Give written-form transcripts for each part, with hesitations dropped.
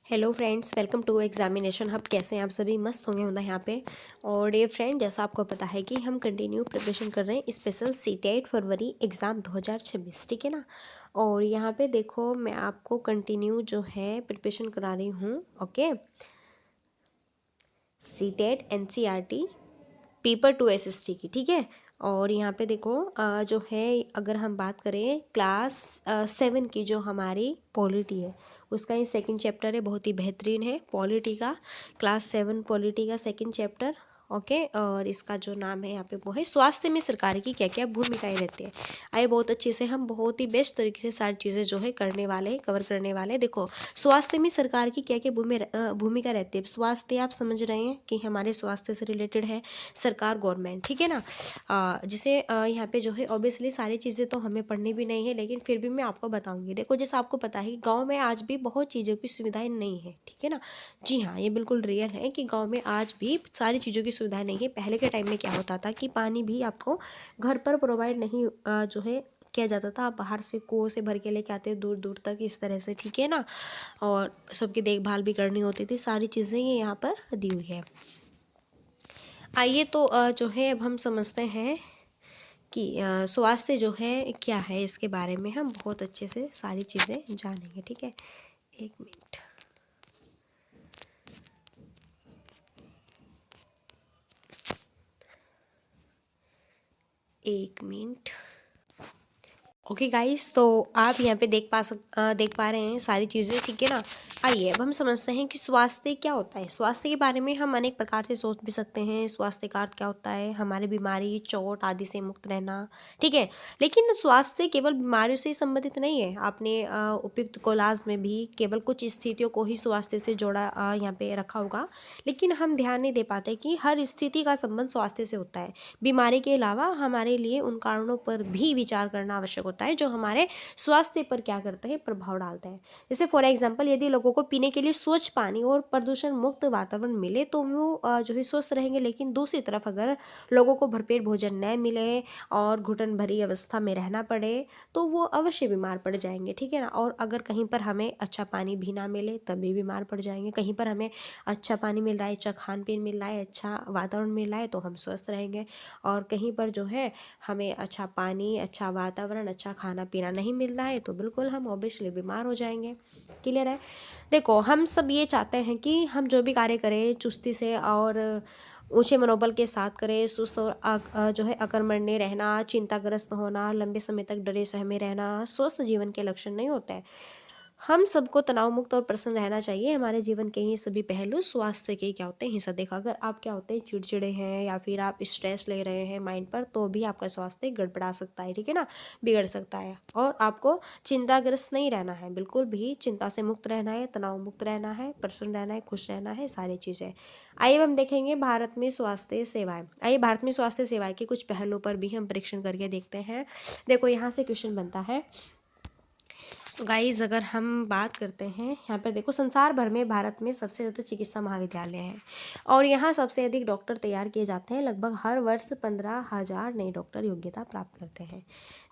Hello friends, welcome to examination hub. कैसे हैं आप सभी? मस्त होंगे होना यहाँ पे। और ये फ्रेंड, जैसा आपको पता है कि हम कंटिन्यू प्रिपरेशन कर रहे हैं स्पेशल सीटेट फरवरी एग्ज़ाम 2026, ठीक है ना। और यहाँ पे देखो, मैं आपको कंटिन्यू जो है प्रिपरेशन करा रही हूँ। Okay, CTET NCERT paper 2 SST की, ठीक है। और यहाँ पे देखो जो है, अगर हम बात करें क्लास 7 की जो हमारी पॉलिटी है, उसका ये सेकंड चैप्टर है, बहुत ही बेहतरीन है पॉलिटी का। क्लास 7 पॉलिटी का सेकंड चैप्टर। ओके, और इसका जो नाम है यहाँ पे वो है स्वास्थ्य में सरकार की क्या क्या भूमिकाएं रहती है। आइए, बहुत अच्छे से हम बहुत ही बेस्ट तरीके से सारी चीज़ें जो है करने वाले हैं, कवर करने वाले हैं। देखो, स्वास्थ्य में सरकार की क्या क्या भूमिका रहती है। स्वास्थ्य आप समझ रहे हैं कि हमारे स्वास्थ्य से रिलेटेड है सरकार, गवर्नमेंट, ठीक है ना। जिसे यहाँ पे जो है ऑब्वियसली सारी चीज़ें तो हमें पढ़नी भी नहीं है, लेकिन फिर भी मैं आपको बताऊंगी। देखो, जैसे आपको पता है कि गांव में आज भी बहुत चीज़ों की सुविधाएं नहीं है, ठीक है ना। जी हाँ, ये बिल्कुल रियल है कि गांव में आज भी सारी चीज़ों की सुविधाएं नहीं है। पहले के टाइम में क्या होता था कि पानी भी आपको घर पर प्रोवाइड नहीं जो है किया जाता था। आप बाहर से कुओं से भर के लेके आते दूर दूर तक, इस तरह से, ठीक है ना। और सबकी देखभाल भी करनी होती थी। सारी चीज़ें ये यहाँ पर दी हुई है। आइए तो जो है अब हम समझते हैं कि स्वास्थ्य जो है क्या है। इसके बारे में हम बहुत अच्छे से सारी चीज़ें जानेंगे, ठीक है। एक मिनट, एक मिनट। ओके गाइस, तो आप यहाँ पे देख पा रहे हैं सारी चीज़ें, ठीक है ना। आइए अब हम समझते हैं कि स्वास्थ्य क्या होता है। स्वास्थ्य के बारे में हम अनेक प्रकार से सोच भी सकते हैं। स्वास्थ्य का अर्थ क्या होता है? हमारे बीमारी, चोट आदि से मुक्त रहना, ठीक है। लेकिन स्वास्थ्य केवल बीमारियों से ही संबंधित नहीं है। आपने उपयुक्त कोलाज में भी केवल कुछ स्थितियों को ही स्वास्थ्य से जोड़ा यहाँ पे रखा होगा, लेकिन हम ध्यान नहीं दे पाते कि हर स्थिति का संबंध स्वास्थ्य से होता है। बीमारी के अलावा हमारे लिए उन कारणों पर भी विचार करना आवश्यक होता है जो हमारे स्वास्थ्य पर क्या करते हैं, प्रभाव डालते हैं। जैसे फॉर एग्जांपल, यदि लोगों को पीने के लिए स्वच्छ पानी और प्रदूषण मुक्त वातावरण मिले तो वो जो है स्वस्थ रहेंगे। लेकिन दूसरी तरफ अगर लोगों को भरपेट भोजन न मिले और घुटन भरी अवस्था में रहना पड़े तो वो अवश्य बीमार पड़ जाएंगे, ठीक है ना। और अगर कहीं पर हमें अच्छा पानी भी ना मिले तब भी बीमार पड़ जाएंगे। कहीं पर हमें अच्छा पानी मिल रहा है, अच्छा खान पीन मिल रहा है, अच्छा वातावरण मिल रहा है तो हम स्वस्थ रहेंगे। और कहीं पर जो है हमें अच्छा पानी, अच्छा वातावरण, अच्छा खाना पीना नहीं मिल रहा है तो बिल्कुल हम ऑब्वियसली बीमार हो जाएंगे। क्लियर है? देखो, हम सब ये चाहते हैं कि हम जो भी कार्य करें चुस्ती से और ऊंचे मनोबल के साथ करें। सुस्त और जो है अकर्मण्य रहना, चिंताग्रस्त होना, लंबे समय तक डरे सहमे रहना स्वस्थ जीवन के लक्षण नहीं होते हैं। हम सबको तनाव मुक्त और प्रसन्न रहना चाहिए। हमारे जीवन के ये सभी पहलू स्वास्थ्य के क्या होते हैं, हिस्सा। देखा, अगर आप क्या होते हैं, चिड़चिड़े हैं या फिर आप स्ट्रेस ले रहे हैं माइंड पर, तो भी आपका स्वास्थ्य गड़बड़ा सकता है, ठीक है ना, बिगड़ सकता है। और आपको चिंताग्रस्त नहीं रहना है, बिल्कुल भी चिंता से मुक्त रहना है, तनाव मुक्त रहना है, प्रसन्न रहना है, खुश रहना है, सारी चीज़ें। आइए हम देखेंगे भारत में स्वास्थ्य सेवाएं। आइए भारत में स्वास्थ्य सेवाएं के कुछ पहलुओं पर भी हम परीक्षण करके देखते हैं। देखो, यहाँ से क्वेश्चन बनता है। सो गाइज, अगर हम बात करते हैं यहाँ पर, देखो, संसार भर में भारत में सबसे ज़्यादा चिकित्सा महाविद्यालय हैं और यहाँ सबसे अधिक डॉक्टर तैयार किए जाते हैं। लगभग हर वर्ष 15,000 नए डॉक्टर योग्यता प्राप्त करते हैं।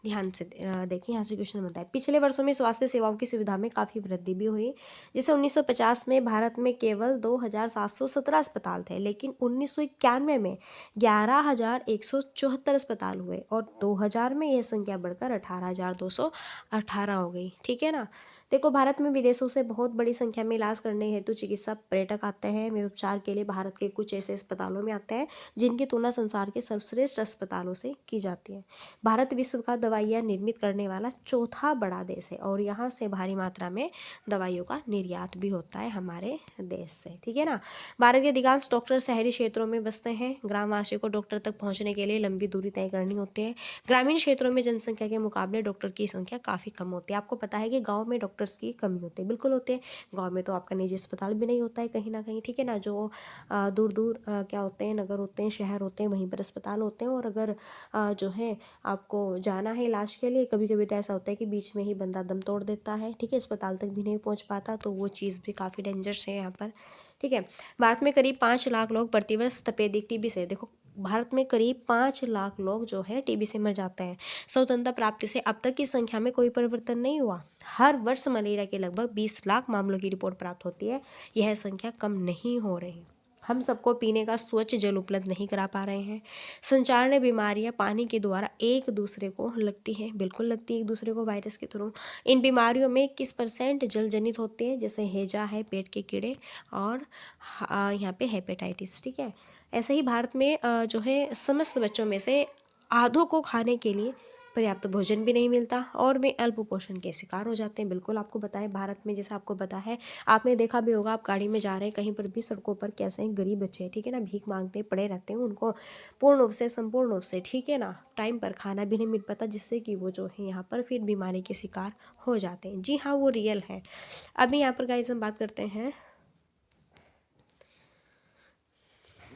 ध्यान से देखिए, यहाँ से क्वेश्चन बनता है। पिछले वर्षों में स्वास्थ्य सेवाओं की सुविधा में काफ़ी वृद्धि भी हुई। जैसे 1950 में भारत में केवल 2,717 अस्पताल थे, लेकिन 1991 में 11,174 अस्पताल हुए और 2000 में यह संख्या बढ़कर 18,218 हो गई, ठीक है ना। देखो, भारत में विदेशों से बहुत बड़ी संख्या में इलाज करने हेतु चिकित्सा पर्यटक आते हैं। वे उपचार के लिए भारत के कुछ ऐसे अस्पतालों में आते हैं जिनकी तुलना संसार के सर्वश्रेष्ठ अस्पतालों से की जाती है। भारत विश्व का दवाइयाँ निर्मित करने वाला चौथा बड़ा देश है और यहाँ से भारी मात्रा में दवाइयों का निर्यात भी होता है हमारे देश से, ठीक है ना। भारत के अधिकांश डॉक्टर शहरी क्षेत्रों में बसते हैं। ग्रामवासियों को डॉक्टर तक पहुँचने के लिए लंबी दूरी तय करनी होती है। ग्रामीण क्षेत्रों में जनसंख्या के मुकाबले डॉक्टर की संख्या काफ़ी कम होती है। आपको पता है कि गांव में डॉक्टर्स की कमी होती है, बिल्कुल होती है। गांव में तो आपका निजी अस्पताल भी नहीं होता है कहीं ना कहीं, ठीक है ना। जो दूर दूर क्या होते हैं, नगर होते हैं, शहर होते हैं, वहीं पर अस्पताल होते हैं। और अगर जो है आपको जाना है इलाज के लिए, कभी कभी तो ऐसा होता है कि बीच में ही बंदा दम तोड़ देता है, ठीक है, अस्पताल तक भी नहीं पहुंच पाता, तो वो चीज़ भी काफ़ी डेंजरस है यहाँ पर, ठीक है। भारत में करीब 5 लाख लोग प्रतिवर्ष तपेदिक टीबी से, देखो, भारत में करीब 5 लाख लोग जो है टीबी से मर जाते हैं। स्वतंत्रता प्राप्ति से अब तक की संख्या में कोई परिवर्तन नहीं हुआ। हर वर्ष मलेरिया के लगभग 20 लाख मामलों की रिपोर्ट प्राप्त होती है। यह संख्या कम नहीं हो रही। हम सबको पीने का स्वच्छ जल उपलब्ध नहीं करा पा रहे हैं। संचार बीमारियां पानी के द्वारा एक दूसरे को लगती हैं, बिल्कुल लगती है एक दूसरे को, वायरस के थ्रू। इन बीमारियों में 21% जल जनित होते हैं, जैसे हैजा है, पेट के कीड़े, और यहाँ पे हेपेटाइटिस। ठीक है। ऐसे ही भारत में जो है समस्त बच्चों में से आधों को खाने के लिए पर्याप्त भोजन भी नहीं मिलता और वे अल्पपोषण के शिकार हो जाते हैं। बिल्कुल आपको बताएं, भारत में जैसे आपको पता है, आपने देखा भी होगा, आप गाड़ी में जा रहे हैं कहीं पर भी, सड़कों पर कैसे गरीब बच्चे, ठीक है ना, भीख मांगते पड़े रहते हैं। उनको पूर्ण रूप से, संपूर्ण रूप से, ठीक है ना, टाइम पर खाना भी नहीं मिल पाता, जिससे कि वो जो है यहाँ पर फिर बीमारी के शिकार हो जाते हैं। जी हाँ, वो रियल है। अभी यहाँ पर गाइस हम बात करते हैं,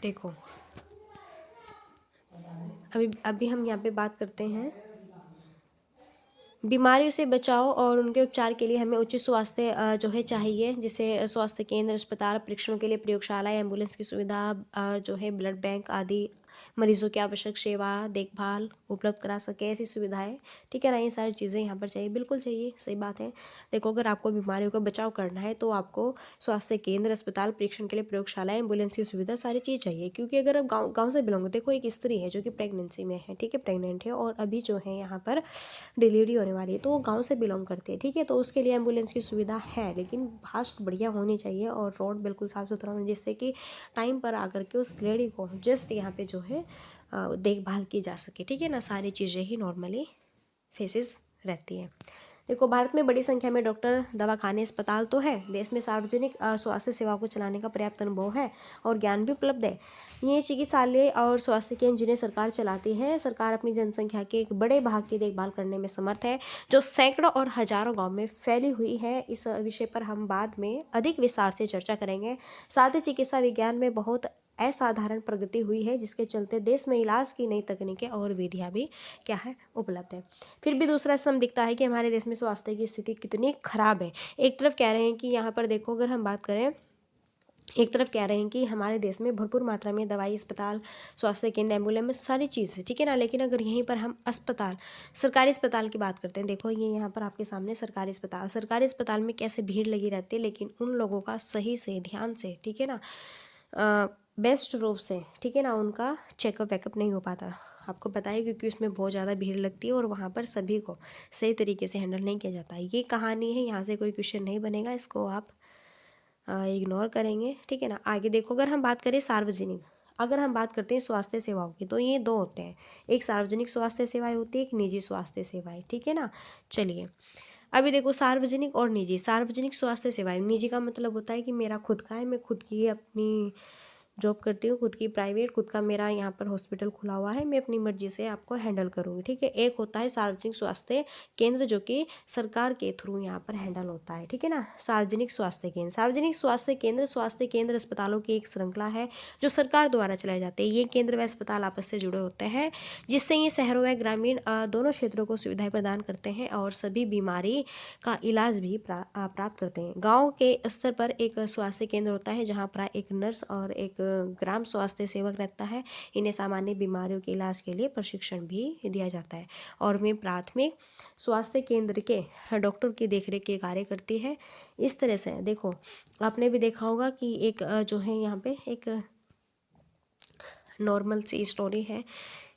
देखो अभी हम यहाँ पे बात करते हैं बीमारियों से बचाव और उनके उपचार के लिए हमें उचित स्वास्थ्य जो है चाहिए, जिसे स्वास्थ्य केंद्र, अस्पताल, परीक्षणों के लिए प्रयोगशाला, एम्बुलेंस की सुविधा, जो है ब्लड बैंक आदि, मरीजों की आवश्यक सेवा देखभाल उपलब्ध करा सके, ऐसी सुविधाएं, ठीक है ना, ये सारी चीज़ें यहाँ पर चाहिए, बिल्कुल चाहिए, सही बात है। देखो, अगर आपको बीमारियों का बचाव करना है तो आपको स्वास्थ्य केंद्र, अस्पताल, परीक्षण के लिए प्रयोगशाला, एम्बुलेंस की सुविधा, सारी चीज़ चाहिए। क्योंकि अगर आप गाँव से बिलोंग, देखो एक स्त्री है जो कि प्रेगनेंसी में है, ठीक है, प्रेग्नेंट है, और अभी जो है यहाँ पर डिलीवरी होने वाली है, तो वो गांव से बिलोंग करती है, ठीक है, तो उसके लिए एम्बुलेंस की सुविधा है, लेकिन फास्ट बढ़िया होनी चाहिए और रोड बिल्कुल साफ़ सुथरा होना, जिससे कि टाइम पर आकर के उस लेडी को जस्ट यहाँ पे जो है देखभाल की जा सके, ठीक है ना, सारी चीज़ें ही नॉर्मली फेसेस रहती हैं। देखो, भारत में बड़ी संख्या में डॉक्टर, दवाखाने, अस्पताल तो है। देश में सार्वजनिक स्वास्थ्य सेवा को चलाने का पर्याप्त अनुभव है और ज्ञान भी उपलब्ध है। ये चिकित्सालय और स्वास्थ्य केंद्र जिन्हें सरकार चलाती है, सरकार अपनी जनसंख्या के एक बड़े भाग की देखभाल करने में समर्थ है, जो सैकड़ों और हजारों गाँव में फैली हुई है। इस विषय पर हम बाद में अधिक विस्तार से चर्चा करेंगे। साथ ही चिकित्सा विज्ञान में बहुत असाधारण प्रगति हुई है, जिसके चलते देश में इलाज की नई तकनीकें और विधियाँ भी क्या है, उपलब्ध है। फिर भी दूसरा सम दिखता है कि हमारे देश में स्वास्थ्य की स्थिति कितनी खराब है। एक तरफ कह रहे हैं कि यहाँ पर देखो, अगर हम बात करें, एक तरफ कह रहे हैं कि हमारे देश में भरपूर मात्रा में दवाई, अस्पताल, स्वास्थ्य केंद्र, एम्बुलेंस, सारी चीज़ है, ठीक है ना, लेकिन अगर यहीं पर हम अस्पताल, सरकारी अस्पताल की बात करते हैं, देखो ये यहाँ पर आपके सामने सरकारी अस्पताल में कैसे भीड़ लगी रहती है, लेकिन उन लोगों का सही से, ध्यान से, ठीक है ना, बेस्ट रूप से, ठीक है ना, उनका चेकअप वेकअप नहीं हो पाता। आपको पता है, क्योंकि उसमें बहुत ज़्यादा भीड़ लगती है और वहाँ पर सभी को सही तरीके से हैंडल नहीं किया जाता। ये कहानी है, यहाँ से कोई क्वेश्चन नहीं बनेगा, इसको आप इग्नोर करेंगे, ठीक है ना। आगे देखो, अगर हम बात करें सार्वजनिक, अगर हम बात करते हैं स्वास्थ्य सेवाओं की, तो ये दो होते हैं, एक सार्वजनिक स्वास्थ्य सेवाएं होती है, एक निजी स्वास्थ्य सेवाएं, ठीक है ना। चलिए, अभी देखो, सार्वजनिक और निजी। सार्वजनिक स्वास्थ्य सेवाएं, निजी का मतलब होता है कि मेरा खुद का है, मैं खुद की अपनी जॉब करती हूँ, खुद की प्राइवेट, खुद का मेरा यहाँ पर हॉस्पिटल खुला हुआ है, मैं अपनी मर्जी से आपको हैंडल करूँगी, ठीक है। एक होता है सार्वजनिक स्वास्थ्य केंद्र, जो कि सरकार के थ्रू यहाँ पर हैंडल होता है, ठीक है ना। सार्वजनिक स्वास्थ्य केंद्र, सार्वजनिक स्वास्थ्य केंद्र अस्पतालों की एक श्रृंखला है जो सरकार द्वारा चलाए जाते हैं। ये केंद्र व अस्पताल आपस से जुड़े होते हैं, जिससे ये शहरों व ग्रामीण दोनों क्षेत्रों को सुविधाएं प्रदान करते हैं और सभी बीमारी का इलाज भी प्राप्त करते हैं। गाँव के स्तर पर एक स्वास्थ्य केंद्र होता है, जहाँ पर एक नर्स और एक ग्राम स्वास्थ्य सेवक रहता है। इन्हें सामान्य बीमारियों के इलाज के लिए प्रशिक्षण भी दिया जाता है और वे प्राथमिक स्वास्थ्य केंद्र के डॉक्टर की देखरेख के कार्य करती है। इस तरह से देखो, आपने भी देखा होगा कि एक जो है यहाँ पे एक नॉर्मल सी स्टोरी है,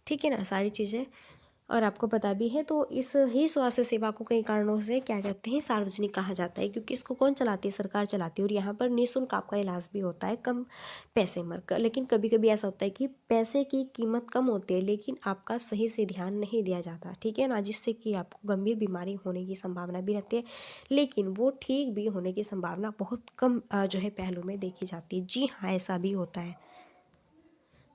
ठीक है ना, सारी चीज़ें, और आपको पता भी है। तो इस ही स्वास्थ्य सेवा को कई कारणों से क्या कहते हैं, सार्वजनिक कहा जाता है, क्योंकि इसको कौन चलाती है, सरकार चलाती है, और यहाँ पर निःशुल्क आपका इलाज भी होता है, कम पैसे में। लेकिन कभी कभी ऐसा होता है कि पैसे की कीमत कम होती है, लेकिन आपका सही से ध्यान नहीं दिया जाता, ठीक है ना, जिससे कि आपको गंभीर बीमारी होने की संभावना भी रहती है, लेकिन वो ठीक भी होने की संभावना बहुत कम जो है पहलू में देखी जाती है। जी हाँ, ऐसा भी होता है।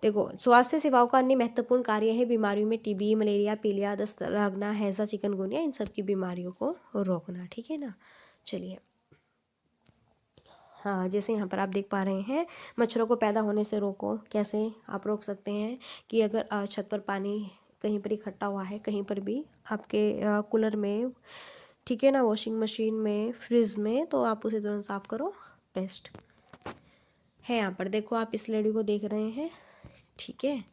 देखो, स्वास्थ्य सेवाओं का अन्य महत्वपूर्ण कार्य है बीमारियों में टीबी, मलेरिया, पीलिया, दस्त लगना, हैजा, चिकनगुनिया, इन सब की बीमारियों को रोकना, ठीक है ना। चलिए, हाँ, जैसे यहाँ पर आप देख पा रहे हैं, मच्छरों को पैदा होने से रोको। कैसे आप रोक सकते हैं कि अगर छत पर पानी कहीं पर इकट्ठा हुआ है, कहीं पर भी आपके कूलर में, ठीक है ना, वॉशिंग मशीन में, फ्रिज में, तो आप उसे तुरंत साफ करो, बेस्ट है। यहाँ पर देखो, आप इस लेडी को देख रहे हैं, ठीक है,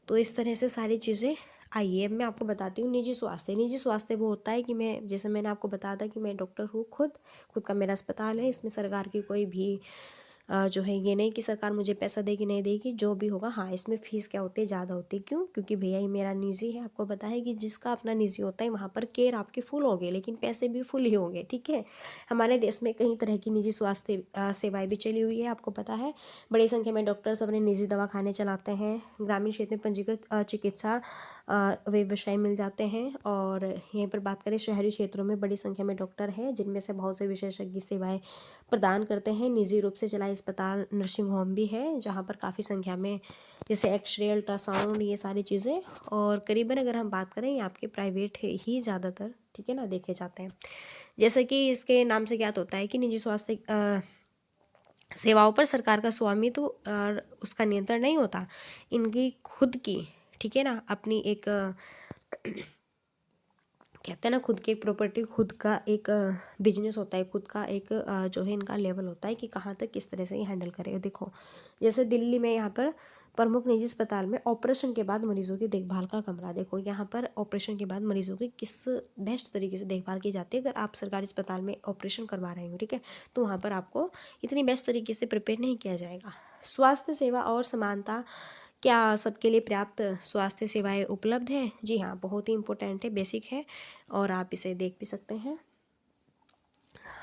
तो इस तरह से सारी चीज़ें। आइए अब मैं आपको बताती हूँ निजी स्वास्थ्य। निजी स्वास्थ्य वो होता है कि मैं, जैसे मैंने आपको बताया था कि मैं डॉक्टर हूँ, खुद का मेरा अस्पताल है। इसमें सरकार की कोई भी जो है ये नहीं कि सरकार मुझे पैसा देगी नहीं देगी, जो भी होगा। हाँ, इसमें फ़ीस क्या होती है, ज़्यादा होती है। क्यों? क्योंकि भैया ये मेरा निजी है। आपको पता है कि जिसका अपना निजी होता है वहाँ पर केयर आपके फुल होंगे, लेकिन पैसे भी फुल ही होंगे, ठीक है। हमारे देश में कई तरह की निजी स्वास्थ्य सेवाएँ भी चली हुई है, आपको पता है। बड़ी संख्या में डॉक्टर्स अपने निजी दवाखाने चलाते हैं। ग्रामीण क्षेत्र में पंजीकृत चिकित्सा व्यवसाय मिल जाते हैं। और यहीं पर बात करें शहरी क्षेत्रों में बड़ी संख्या में डॉक्टर हैं, जिनमें से बहुत से विशेषज्ञ सेवाएं प्रदान करते हैं। निजी रूप से चलाए अस्पताल, नर्सिंग होम भी है, जहां पर काफ़ी संख्या में जैसे एक्सरे, अल्ट्रासाउंड, ये सारी चीज़ें। और करीबन अगर हम बात करें, ये आपके प्राइवेट ही ज़्यादातर, ठीक है ना, देखे जाते हैं। जैसे कि इसके नाम से ज्ञात होता है कि निजी स्वास्थ्य सेवाओं पर सरकार का स्वामित्व और उसका नियंत्रण नहीं होता। इनकी खुद की, ठीक है ना, अपनी एक कहते हैं ना, खुद की एक प्रॉपर्टी, खुद का एक बिजनेस होता है, खुद का एक जो है इनका लेवल होता है कि कहाँ तक किस तरह से ये हैंडल करेगा। देखो जैसे दिल्ली में यहाँ पर प्रमुख निजी अस्पताल में ऑपरेशन के बाद मरीजों की देखभाल का कमरा। देखो यहाँ पर ऑपरेशन के बाद मरीजों की किस बेस्ट तरीके से देखभाल की जाती है। अगर आप सरकारी अस्पताल में ऑपरेशन करवा रहे हो, ठीक है, तो वहाँ पर आपको इतनी बेस्ट तरीके से प्रिपेयर नहीं किया जाएगा। स्वास्थ्य सेवा और समानता, क्या सबके लिए पर्याप्त स्वास्थ्य सेवाएं उपलब्ध हैं? जी हाँ, बहुत ही इम्पोर्टेंट है, बेसिक है, और आप इसे देख भी सकते हैं।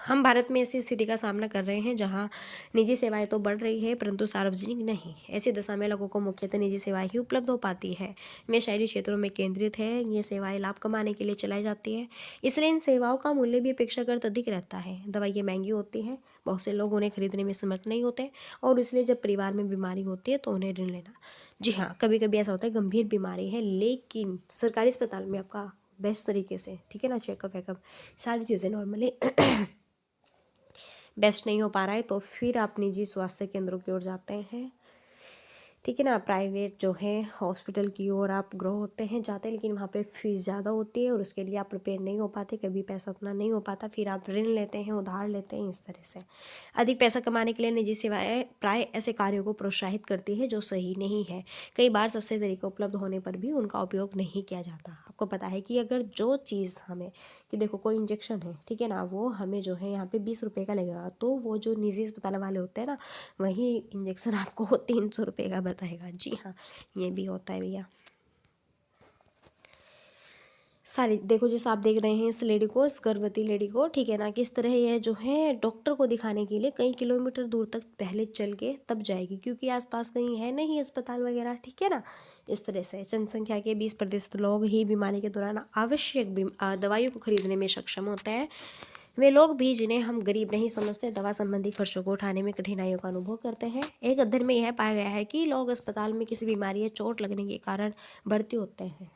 हम भारत में ऐसी स्थिति का सामना कर रहे हैं जहां निजी सेवाएं तो बढ़ रही है, परंतु सार्वजनिक नहीं। ऐसी दशा में लोगों को मुख्यतः निजी सेवाएं ही उपलब्ध हो पाती है। वे शहरी क्षेत्रों में केंद्रित है। ये सेवाएं लाभ कमाने के लिए चलाई जाती है, इसलिए इन सेवाओं का मूल्य भी अपेक्षाकृत अधिक रहता है। दवाइयाँ महंगी होती हैं, बहुत से लोग उन्हें खरीदने में समर्थ नहीं होते, और इसलिए जब परिवार में बीमारी होती है तो उन्हें ऋण लेना। जी हाँ, कभी कभी ऐसा होता है गंभीर बीमारी है, लेकिन सरकारी अस्पताल में आपका बेस्ट तरीके से, ठीक है ना, चेकअप वेकअप सारी चीज़ें नॉर्मली बेस्ट नहीं हो पा रहा है, तो फिर आप निजी स्वास्थ्य केंद्रों की ओर जाते हैं, ठीक है ना। प्राइवेट जो है हॉस्पिटल की ओर आप ग्रो होते हैं, जाते हैं, लेकिन वहाँ पे फीस ज़्यादा होती है और उसके लिए आप प्रिपेयर नहीं हो पाते, कभी पैसा उतना नहीं हो पाता, फिर आप ऋण लेते हैं, उधार लेते हैं, इस तरह से। अधिक पैसा कमाने के लिए निजी सेवाएं प्राय ऐसे कार्यों को प्रोत्साहित करती है जो सही नहीं है। कई बार सस्ते तरीके उपलब्ध होने पर भी उनका उपयोग नहीं किया जाता। आपको पता है कि अगर जो चीज़ हमें, कि देखो कोई इंजेक्शन है, ठीक है ना, वो हमें जो है यहाँ पे 20 रुपये का लगेगा, तो वो जो निजी अस्पताल वाले होते हैं ना, वही इंजेक्शन आपको 300 रुपये का बताएगा। जी हाँ, ये भी होता है भैया। सारी देखो, जैसे आप देख रहे हैं इस लेडी को, इस गर्भवती लेडी को, ठीक है ना, किस तरह ये जो है डॉक्टर को दिखाने के लिए कई किलोमीटर दूर तक पहले चल के तब जाएगी, क्योंकि आसपास कहीं है नहीं अस्पताल वगैरह, ठीक है ना। इस तरह से जनसंख्या के 20% लोग ही बीमारी के दौरान आवश्यक दवाइयों को खरीदने में सक्षम होते हैं। वे लोग भी जिन्हें हम गरीब नहीं समझते, दवा संबंधी खर्चों को उठाने में कठिनाइयों का अनुभव करते हैं। एक अध्ययन में यह पाया गया है कि लोग अस्पताल में किसी बीमारी या चोट लगने के कारण भर्ती होते हैं।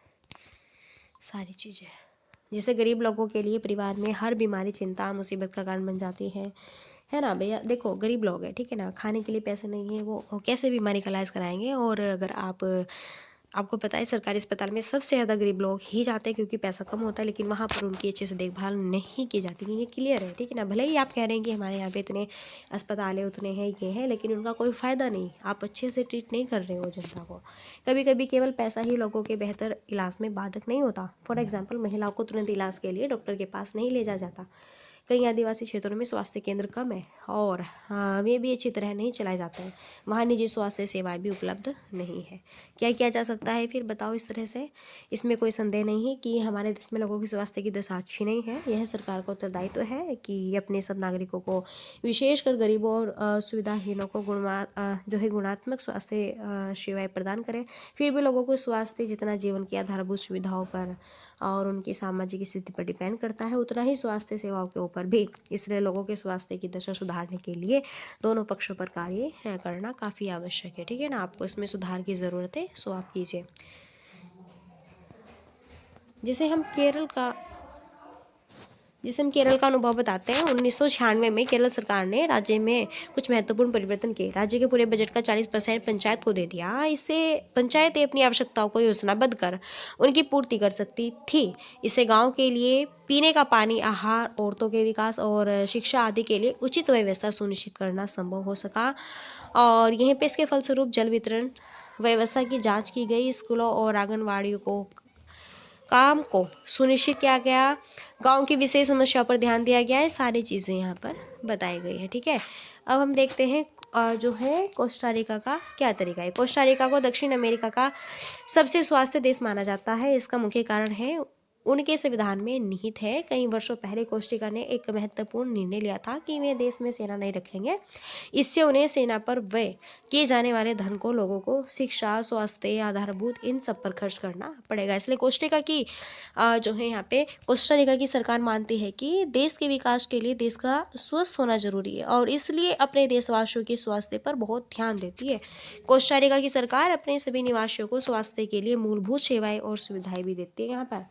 सारी चीज़ें, जैसे गरीब लोगों के लिए परिवार में हर बीमारी चिंता मुसीबत का कारण बन जाती है ना भैया। देखो गरीब लोग हैं, ठीक है ना, खाने के लिए पैसे नहीं है, वो कैसे बीमारी का इलाज कराएंगे। और अगर आपको पता है सरकारी अस्पताल में सबसे ज़्यादा गरीब लोग ही जाते हैं, क्योंकि पैसा कम होता है, लेकिन वहाँ पर उनकी अच्छे से देखभाल नहीं की जाती। ये क्लियर है, ठीक है ना। भले ही आप कह रहे हैं कि हमारे यहाँ पे इतने अस्पताल है, उतने हैं, ये हैं, लेकिन उनका कोई फ़ायदा नहीं, आप अच्छे से ट्रीट नहीं कर रहे हो जनता को। कभी कभी केवल पैसा ही लोगों के बेहतर इलाज में बाधक नहीं होता। फॉर एग्जाम्पल, महिलाओं को तुरंत इलाज के लिए डॉक्टर के पास नहीं ले जाया जाता। कई आदिवासी क्षेत्रों में स्वास्थ्य केंद्र कम है, और वे भी अच्छी तरह नहीं चलाए जाते हैं। वहाँ निजी स्वास्थ्य सेवाएं भी उपलब्ध नहीं है। क्या किया जा सकता है फिर, बताओ इस तरह से। इसमें कोई संदेह नहीं है कि हमारे देश में लोगों की स्वास्थ्य की दशा अच्छी नहीं है। यह सरकार का उत्तरदायित्व है कि अपने सब नागरिकों को, विशेषकर गरीबों और सुविधाहीनों को जो है गुणात्मक स्वास्थ्य सेवाएं प्रदान करें। फिर भी लोगों को स्वास्थ्य जितना जीवन की आधारभूत सुविधाओं पर और उनकी सामाजिक स्थिति पर डिपेंड करता है, उतना ही स्वास्थ्य सेवाओं के ऊपर भी। इसलिए लोगों के स्वास्थ्य की दशा सुधारने के लिए दोनों पक्षों पर कार्य करना काफ़ी आवश्यक है, ठीक है ना। आपको इसमें सुधार की ज़रूरत है, सो आप कीजिए। जैसे हम केरल का अनुभव बताते हैं। 1996 में केरल सरकार ने राज्य में कुछ महत्वपूर्ण परिवर्तन किए। राज्य के पूरे बजट का 40% पंचायत को दे दिया। इससे पंचायतें अपनी आवश्यकताओं को योजनाबद्ध कर उनकी पूर्ति कर सकती थी। इससे गांव के लिए पीने का पानी, आहार, औरतों के विकास और शिक्षा आदि के लिए उचित व्यवस्था सुनिश्चित करना संभव हो सका। और यहीं पे इसके फलस्वरूप जल वितरण व्यवस्था की जांच की गई। स्कूलों और आंगनवाड़ियों को काम को सुनिश्चित किया गया। गांव की विशेष समस्याओं पर ध्यान दिया गया है। सारी चीज़ें यहाँ पर बताई गई है। ठीक है, अब हम देखते हैं जो है कोस्टा रिका का क्या तरीका है। कोस्टा रिका को दक्षिण अमेरिका का सबसे स्वास्थ्य देश माना जाता है। इसका मुख्य कारण है उनके संविधान में निहित है। कई वर्षों पहले कोस्टा ने एक महत्वपूर्ण निर्णय लिया था कि वे देश में सेना नहीं रखेंगे। इससे उन्हें सेना पर व्यय किए जाने वाले धन को लोगों को शिक्षा, स्वास्थ्य, आधारभूत इन सब पर खर्च करना पड़ेगा। इसलिए कोस्टा की जो है यहाँ पे कोस्टा रिका की सरकार मानती है कि देश के विकास के लिए देश का स्वस्थ होना जरूरी है और इसलिए अपने देशवासियों के स्वास्थ्य पर बहुत ध्यान देती है। कोस्टा रिका की सरकार अपने सभी निवासियों को स्वास्थ्य के लिए मूलभूत सेवाएं और सुविधाएं भी देती है यहाँ पर।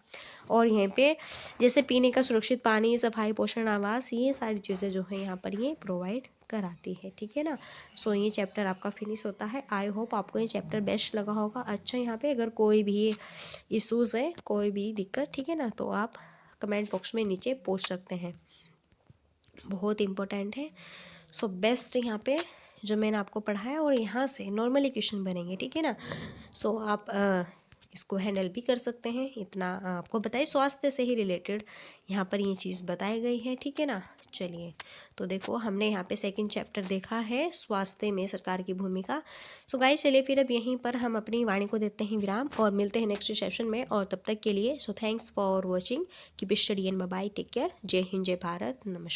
और यहाँ पे जैसे पीने का सुरक्षित पानी, सफाई, पोषण, आवास, ये सारी चीज़ें जो है यहाँ पर ये प्रोवाइड कराती है। ठीक है ना। सो ये चैप्टर आपका फिनिश होता है। आई होप आपको ये चैप्टर बेस्ट लगा होगा। अच्छा, यहाँ पे अगर कोई भी इश्यूज़ है, कोई भी दिक्कत, ठीक है ना, तो आप कमेंट बॉक्स में नीचे पूछ सकते हैं। बहुत इम्पोर्टेंट है। सो बेस्ट यहाँ पे जो मैंने आपको पढ़ाया और यहाँ से नॉर्मली क्वेश्चन बनेंगे। ठीक है ना। सो आप इसको हैंडल भी कर सकते हैं। इतना आपको बताइए, स्वास्थ्य से ही रिलेटेड यहाँ पर ये चीज़ बताई गई है। ठीक है ना। चलिए, तो देखो हमने यहाँ पे सेकंड चैप्टर देखा है, स्वास्थ्य में सरकार की भूमिका। सो गाइस, चलिए फिर अब यहीं पर हम अपनी वाणी को देते हैं विराम और मिलते हैं नेक्स्ट सेशन में। और तब तक के लिए so thanks for watching, keep study and bye bye, take care, जय हिंद, जय भारत, नमस्कार।